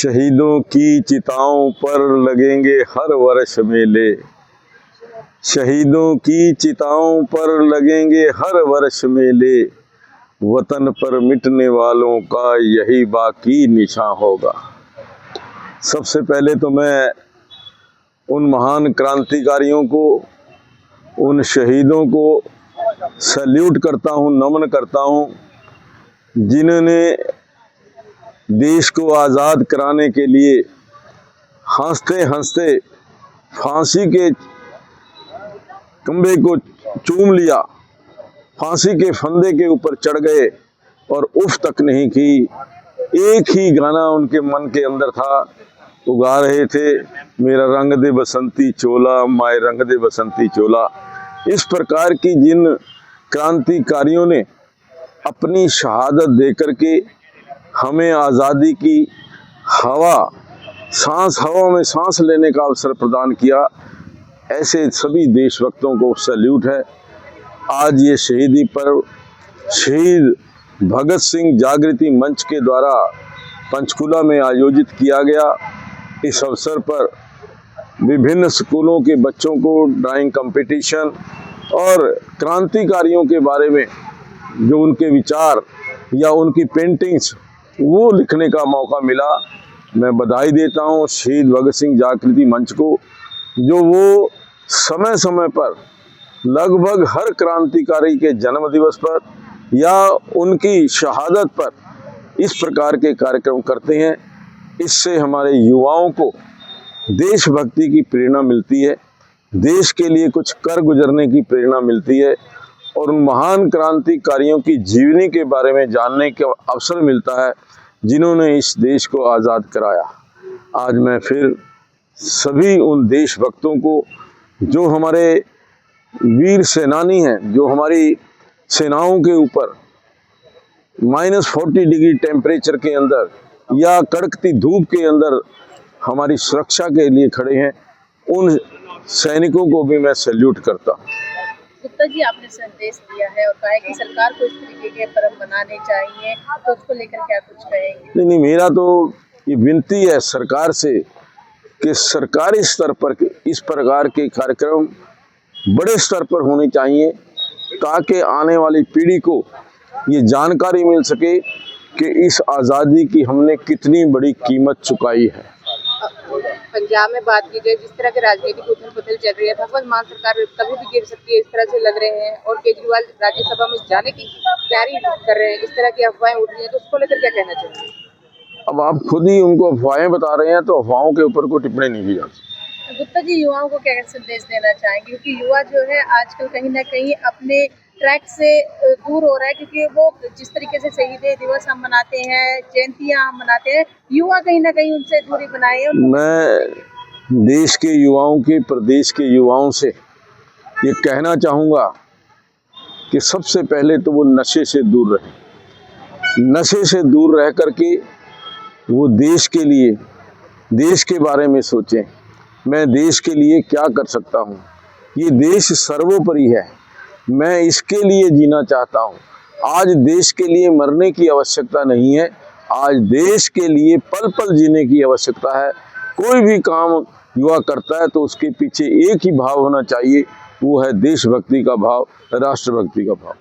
शहीदों की चिताओं पर लगेंगे हर वर्ष मेले। शहीदों की चिताओं पर लगेंगे हर वर्ष मेले। वतन पर मिटने वालों का यही बाकी निशान होगा। सबसे पहले तो मैं उन महान क्रांतिकारियों को, उन शहीदों को सैल्यूट करता हूँ, नमन करता हूँ, जिन्होंने देश को आज़ाद कराने के लिए हंसते हंसते फांसी के खंभे को चूम लिया, फांसी के फंदे के ऊपर चढ़ गए और उफ तक नहीं की। एक ही गाना उनके मन के अंदर था, वो गा रहे थे, मेरा रंग दे बसंती चोला, माए रंग दे बसंती चोला। इस प्रकार की जिन क्रांतिकारियों ने अपनी शहादत देकर के हमें आज़ादी की हवा में सांस लेने का अवसर प्रदान किया, ऐसे सभी देशभक्तों को सैल्यूट है। आज ये शहीदी पर्व शहीद भगत सिंह जागृति मंच के द्वारा पंचकुला में आयोजित किया गया। इस अवसर पर विभिन्न स्कूलों के बच्चों को ड्राइंग कंपटीशन और क्रांतिकारियों के बारे में जो उनके विचार या उनकी पेंटिंग्स वो लिखने का मौका मिला। मैं बधाई देता हूँ शहीद भगत सिंह जागृति मंच को, जो वो समय समय पर लगभग हर क्रांतिकारी के जन्म दिवस पर या उनकी शहादत पर इस प्रकार के कार्यक्रम करते हैं। इससे हमारे युवाओं को देशभक्ति की प्रेरणा मिलती है, देश के लिए कुछ कर गुजरने की प्रेरणा मिलती है और उन महान क्रांतिकारियों की जीवनी के बारे में जानने का अवसर मिलता है, जिन्होंने इस देश को आज़ाद कराया। आज मैं फिर सभी उन देशभक्तों को, जो हमारे वीर सेनानी हैं, जो हमारी सेनाओं के ऊपर -40 डिग्री टेम्परेचर के अंदर या कड़कती धूप के अंदर हमारी सुरक्षा के लिए खड़े हैं, उन सैनिकों को भी मैं सैल्यूट करता हूँ। गुप्ता जी, आपने संदेश दिया है और कहा है कि सरकार को इस तरीके के पर्व मनाने चाहिए, तो उसको लेकर क्या कुछ कहेंगे? नहीं, मेरा तो ये विनती है सरकार से कि सरकारी स्तर पर इस प्रकार के कार्यक्रम बड़े स्तर पर होने चाहिए, ताकि आने वाली पीढ़ी को ये जानकारी मिल सके कि इस आज़ादी की हमने कितनी बड़ी कीमत चुकाई है। पंजाब में बात की जाए, जिस तरह के राजनीतिक उथल पुथल चल रही है, भगवंत मान सरकार कभी भी गिर सकती है, इस तरह से लग रहे हैं, और केजरीवाल राज्यसभा में जाने की तैयारी कर रहे हैं, इस तरह की अफवाहें उठ रही है, तो उसको लेकर क्या कहना चाहिए? अब आप खुद ही उनको अफवाहें बता रहे हैं, तो अफवाहों के ऊपर कोई टिप्पणी नहीं की जा सकती। गुप्ता जी, युवाओं को क्या संदेश देना चाहेंगे, क्योंकि युवा जो है आजकल कहीं ना कहीं अपने ट्रैक से दूर हो रहा है, क्योंकि वो जिस तरीके से शहीद दिवस हम मनाते हैं, जयंतियां हम मनाते हैं, युवा कहीं ना कहीं उनसे दूरी बनाए हैं। मैं देश के युवाओं के, प्रदेश के युवाओं से ये कहना चाहूँगा कि सबसे पहले तो वो नशे से दूर रहें। नशे से दूर रह करके वो देश के लिए, देश के बारे में सोचें, मैं देश के लिए क्या कर सकता हूँ। ये देश सर्वोपरि है, मैं इसके लिए जीना चाहता हूँ। आज देश के लिए मरने की आवश्यकता नहीं है, आज देश के लिए पल पल जीने की आवश्यकता है। कोई भी काम युवा करता है तो उसके पीछे एक ही भाव होना चाहिए, वो है देशभक्ति का भाव, राष्ट्रभक्ति का भाव।